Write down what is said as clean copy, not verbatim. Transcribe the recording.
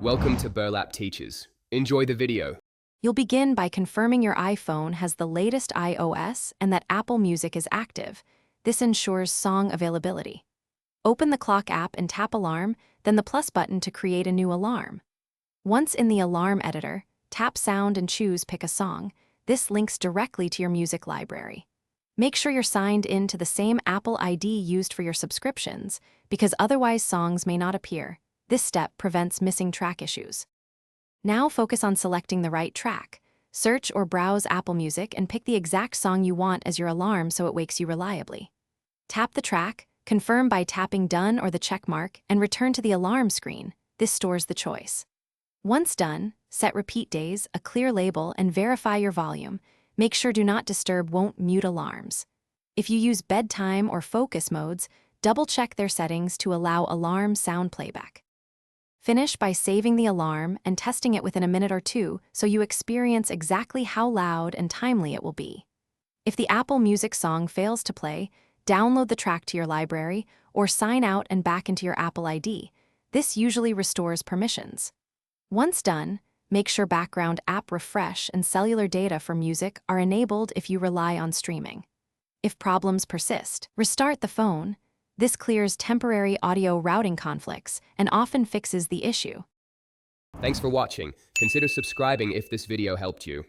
Welcome to Burlap Teachers. Enjoy the video. You'll begin by confirming your iPhone has the latest iOS and that Apple Music is active. This ensures song availability. Open the Clock app and tap Alarm, then the plus button to create a new alarm. Once in the Alarm editor, tap Sound and choose Pick a Song. This links directly to your music library. Make sure you're signed in to the same Apple ID used for your subscriptions, because otherwise songs may not appear. This step prevents missing track issues. Now focus on selecting the right track. Search or browse Apple Music and pick the exact song you want as your alarm so it wakes you reliably. Tap the track, confirm by tapping Done or the check mark, and return to the alarm screen. This stores the choice. Once done, set repeat days, a clear label, and verify your volume. Make sure Do Not Disturb won't mute alarms. If you use bedtime or focus modes, double-check their settings to allow alarm sound playback. Finish by saving the alarm and testing it within a minute or two so you experience exactly how loud and timely it will be. If the Apple Music song fails to play, download the track to your library or sign out and back into your Apple ID. This usually restores permissions. Once done, make sure background app refresh and cellular data for music are enabled if you rely on streaming. If problems persist, restart the phone. This clears temporary audio routing conflicts and often fixes the issue. Thanks for watching. Consider subscribing if this video helped you.